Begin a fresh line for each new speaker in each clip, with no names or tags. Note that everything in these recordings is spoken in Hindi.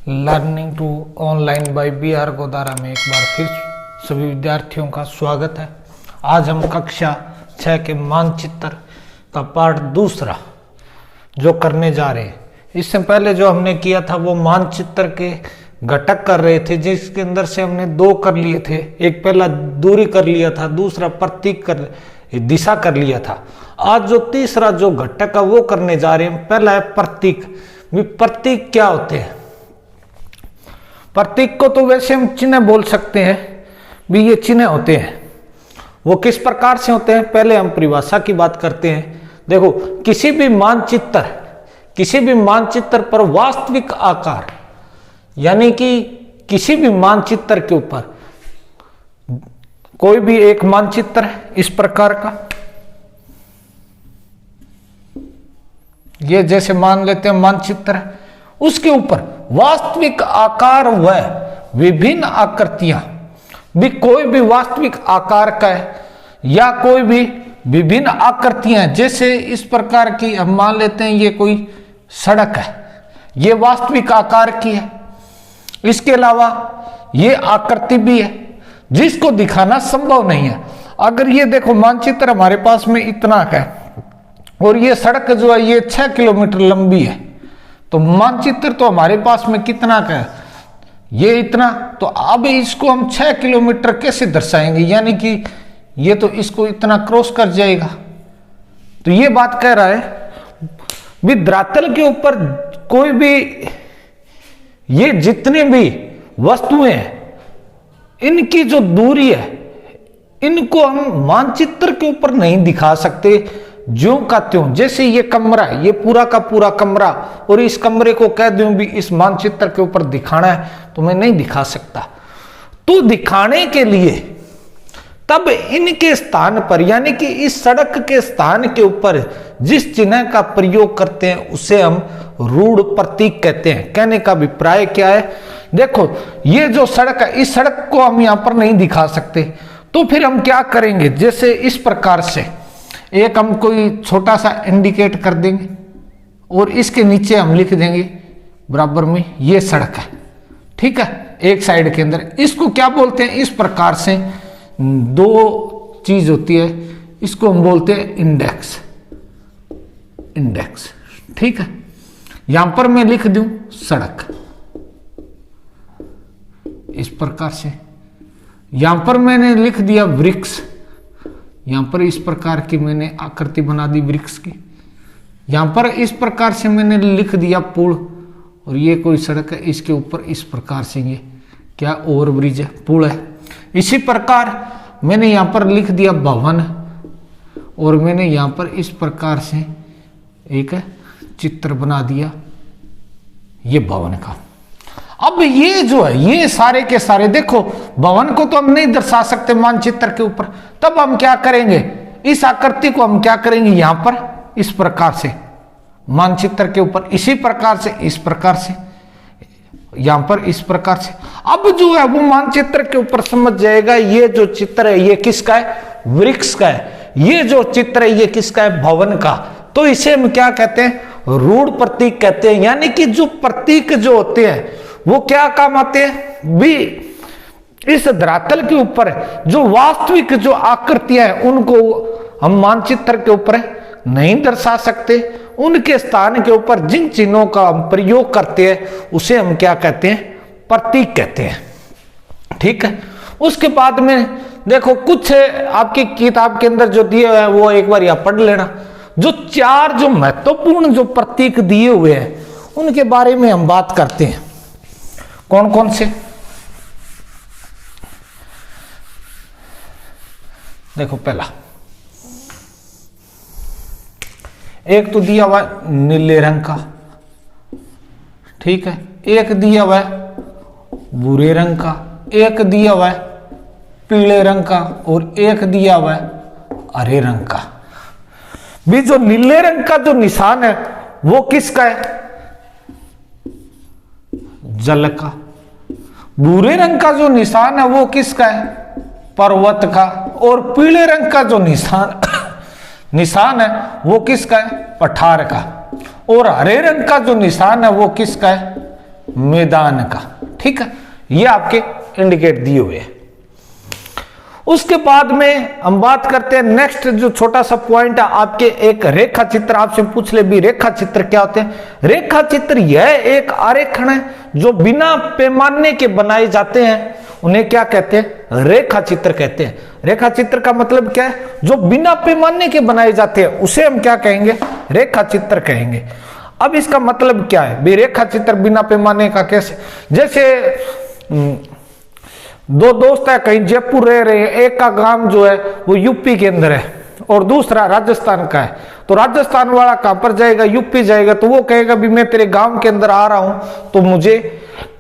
Learning to online by B R Godara में एक बार फिर सभी विद्यार्थियों का स्वागत है। आज हम कक्षा 6 के मानचित्र का पार्ट दूसरा जो करने जा रहे हैं। इससे पहले जो हमने किया था वो मानचित्र के घटक कर रहे थे, जिसके अंदर से हमने दो कर लिए थे। एक पहला दूरी कर लिया था, दूसरा प्रतीक कर दिशा कर लिया था। आज जो तीसरा जो घटक है वो करने जा रहे हैं। पहला है प्रतीक। प्रतीक क्या होते हैं? प्रतीक को तो वैसे हम चिन्ह बोल सकते हैं भी, ये चिन्ह होते हैं। वो किस प्रकार से होते हैं, पहले हम परिभाषा की बात करते हैं। देखो, किसी भी मानचित्र पर वास्तविक आकार, यानी कि किसी भी मानचित्र के ऊपर कोई भी एक मानचित्र है इस प्रकार का, ये जैसे मान लेते हैं मानचित्र है, उसके ऊपर वास्तविक आकार व विभिन्न आकृतियां भी, कोई भी वास्तविक आकार का है या कोई भी विभिन्न आकृतियां, जैसे इस प्रकार की हम मान लेते हैं ये कोई सड़क है, ये वास्तविक आकार की है। इसके अलावा ये आकृति भी है जिसको दिखाना संभव नहीं है। अगर ये देखो मानचित्र हमारे पास में इतना का है और ये सड़क जो है ये 6 किलोमीटर लंबी है, तो मानचित्र तो हमारे पास में कितना का है, ये इतना। तो अब इसको हम 6 किलोमीटर कैसे दर्शाएंगे, यानी कि ये तो इसको इतना क्रॉस कर जाएगा। तो ये बात कह रहा है भी धरातल के ऊपर कोई भी, ये जितने भी वस्तुएं हैं इनकी जो दूरी है इनको हम मानचित्र के ऊपर नहीं दिखा सकते ज्यों का त्यों। जैसे ये कमरा है, ये पूरा का पूरा कमरा, और इस कमरे को कह दूं भी इस मानचित्र के ऊपर दिखाना है तो मैं नहीं दिखा सकता। तो दिखाने के लिए तब इनके स्थान पर, यानी कि इस सड़क के स्थान के ऊपर जिस चिन्ह का प्रयोग करते हैं उसे हम रूढ़ प्रतीक कहते हैं। कहने का अभिप्राय क्या है, देखो ये जो सड़क है, इस सड़क को हम यहां पर नहीं दिखा सकते, तो फिर हम क्या करेंगे, जैसे इस प्रकार से एक हम कोई छोटा सा इंडिकेट कर देंगे और इसके नीचे हम लिख देंगे बराबर में ये सड़क है, ठीक है, एक साइड के अंदर। इसको क्या बोलते हैं, इस प्रकार से दो चीज होती है, इसको हम बोलते हैं इंडेक्स। ठीक है, यहां पर मैं लिख दूं सड़क इस प्रकार से, यहां पर मैंने लिख दिया वृक्ष, यहां पर इस प्रकार की मैंने आकृति बना दी वृक्ष की। यहां पर इस प्रकार से मैंने लिख दिया पुल, और ये कोई सड़क है, इसके ऊपर इस प्रकार से ये क्या ओवरब्रिज है, पुल है। इसी प्रकार मैंने यहां पर लिख दिया भवन, और मैंने यहां पर इस प्रकार से एक चित्र बना दिया ये भवन का। अब ये जो है ये सारे के सारे, देखो भवन को तो हम नहीं दर्शा सकते मानचित्र के ऊपर, तब हम क्या करेंगे, इस आकृति को हम क्या करेंगे, यहां पर इस प्रकार से मानचित्र के ऊपर, इसी प्रकार से इस प्रकार से, यहां पर इस प्रकार से। अब जो है वो मानचित्र के ऊपर समझ जाएगा ये जो चित्र है ये किसका है, वृक्ष का है। ये जो चित्र है ये किसका है, भवन का। तो इसे हम क्या कहते हैं, रूढ़ प्रतीक कहते हैं। यानी कि जो प्रतीक जो होते हैं वो क्या काम आते हैं भी, इस धरातल के ऊपर जो वास्तविक जो आकृतियां हैं उनको हम मानचित्र के ऊपर नहीं दर्शा सकते। उनके स्थान के ऊपर जिन चिन्हों का हम प्रयोग करते हैं उसे हम क्या कहते हैं, प्रतीक कहते हैं। ठीक है, उसके बाद में देखो कुछ आपकी किताब के अंदर जो दिए हुए हैं वो एक बार यहां पढ़ लेना। जो 4 जो महत्वपूर्ण जो प्रतीक दिए हुए हैं उनके बारे में हम बात करते हैं। कौन कौन से, देखो पहला एक तो दिया हुआ है नीले रंग का, ठीक है, एक दिया हुआ है भूरे रंग का, एक दिया हुआ है पीले रंग का, और एक दिया हुआ है हरे रंग का। भी जो नीले रंग का जो निशान है वो किसका है, जल का। भूरे रंग का जो निशान है वो किसका है, पर्वत का। और पीले रंग का जो निशान है वो किसका है, पठार का। और हरे रंग का जो निशान है वो किसका है, मैदान का। ठीक है, ये आपके इंडिकेट दिए हुए हैं। उसके बाद में हम बात करते हैं नेक्स्ट जो छोटा सा पॉइंट है आपके, एक रेखा चित्र। आपसे पूछ ले भी रेखा चित्र क्या होते हैं। रेखा चित्र यह एक आरेखण है जो बिना पैमाने के बनाए जाते हैं, उन्हें क्या कहते हैं, रेखा चित्र कहते हैं। रेखा चित्र का मतलब क्या है, जो बिना पैमाने के बनाए जाते हैं उसे हम क्या कहेंगे, रेखा चित्र कहेंगे। अब इसका मतलब क्या है भी, रेखा चित्र बिना पैमाने का कैसे, जैसे दो दोस्त है कहीं जयपुर रह रहे हैं, एक का गांव जो है वो यूपी के अंदर है और दूसरा राजस्थान का है, तो राजस्थान वाला कहां पर जाएगा, यूपी जाएगा, तो वो कहेगा भी मैं तेरे गांव के अंदर आ रहा हूं तो मुझे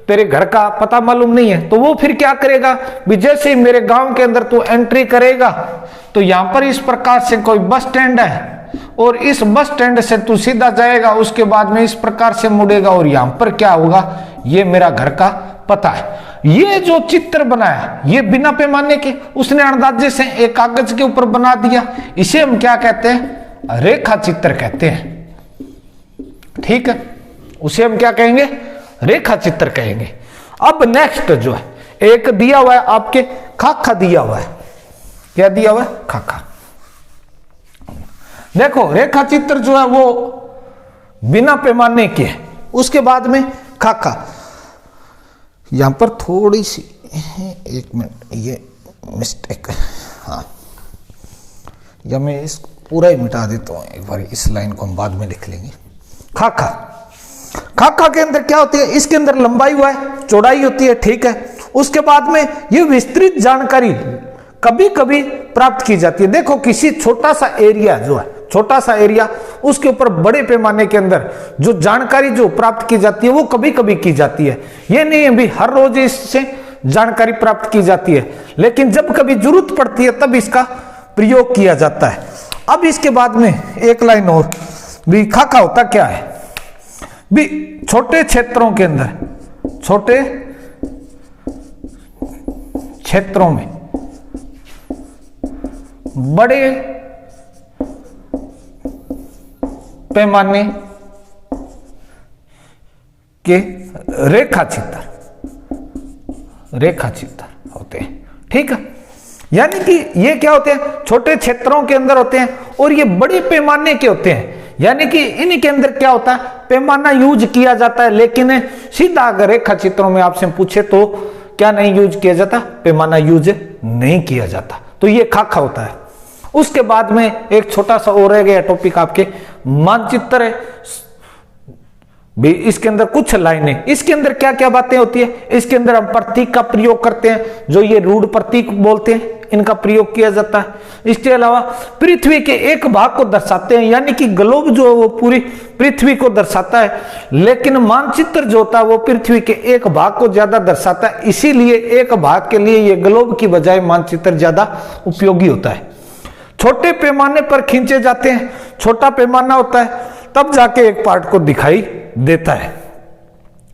तेरे घर का पता मालूम नहीं है, तो वो फिर क्या करेगा भी, जैसे ही मेरे गांव के अंदर तू एंट्री करेगा तो यहां पर इस प्रकार से कोई बस स्टैंड है और इस बस स्टैंड से तू सीधा जाएगा, उसके बाद में इस प्रकार से मुड़ेगा और यहां पर क्या होगा, ये मेरा घर का पता है। ये जो चित्र बनाया ये बिना पैमाने के उसने अंदाजे से एक कागज के ऊपर बना दिया, इसे हम क्या कहते हैं, रेखा चित्र कहते हैं। ठीक है, उसे हम क्या कहेंगे, रेखा चित्र कहेंगे। अब नेक्स्ट जो है एक दिया हुआ है आपके, खाका दिया हुआ है। क्या दिया हुआ है, खाका। देखो रेखा चित्र जो है वो बिना पैमाने के है। उसके बाद में खाका, यहां पर थोड़ी सी, एक मिनट, ये मिस्टेक है, हाँ, या मैं इस पूरा ही मिटा देता हूं एक बार, इस लाइन को हम बाद में लिख लेंगे। खाका, खाका के अंदर क्या होती है, इसके अंदर लंबाई हुआ है, चौड़ाई होती है। ठीक है, उसके बाद में ये विस्तृत जानकारी कभी कभी प्राप्त की जाती है। देखो किसी छोटा सा एरिया जो है, छोटा सा एरिया, उसके ऊपर बड़े पैमाने के अंदर जो जानकारी जो प्राप्त की जाती है वो कभी कभी की जाती है। ये नहीं है भी हर रोज इससे जानकारी प्राप्त की जाती है, लेकिन जब कभी जरूरत पड़ती है तब इसका प्रयोग किया जाता है। अब इसके बाद में एक लाइन और भी, खाका होता क्या है भी, छोटे क्षेत्रों के अंदर, छोटे क्षेत्रों में बड़े पैमाने के रेखा चित्र, रेखा चित्र होते हैं। ठीक है, यानी कि ये क्या होते हैं, छोटे क्षेत्रों के अंदर होते हैं और ये बड़े पैमाने के होते हैं, यानी कि इन्हीं के अंदर क्या होता है, पैमाना यूज किया जाता है। लेकिन सीधा अगर रेखा चित्रों में आपसे पूछे तो क्या नहीं यूज किया जाता, पैमाना यूज नहीं किया जाता, तो ये खाका होता है। उसके बाद में एक छोटा सा और रह गया टॉपिक आपके, मानचित्र है भी। इसके अंदर कुछ लाइनें, इसके अंदर क्या क्या बातें होती है, इसके अंदर हम प्रतीक का प्रयोग करते हैं, जो ये रूढ़ प्रतीक बोलते हैं, इनका प्रयोग किया जाता है। इसके अलावा पृथ्वी के एक भाग को दर्शाते हैं, यानी कि ग्लोब जो है वो पूरी पृथ्वी को दर्शाता है, लेकिन मानचित्र जो होता है वो पृथ्वी के एक भाग को ज्यादा दर्शाता है, इसीलिए एक भाग के लिए ये ग्लोब की बजाय मानचित्र ज्यादा उपयोगी होता है। छोटे पैमाने पर खींचे जाते हैं, छोटा पैमाना होता है तब जाके एक पार्ट को दिखाई देता है।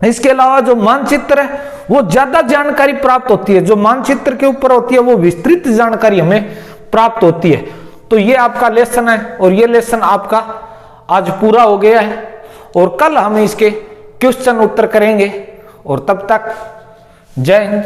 इसके अलावा जो मानचित्र है वो ज्यादा जानकारी प्राप्त होती है, जो मानचित्र के ऊपर होती है वो विस्तृत जानकारी हमें प्राप्त होती है। तो ये आपका लेसन है और ये लेसन आपका आज पूरा हो गया है और कल हम इसके क्वेश्चन उत्तर करेंगे और तब तक जय हिंद।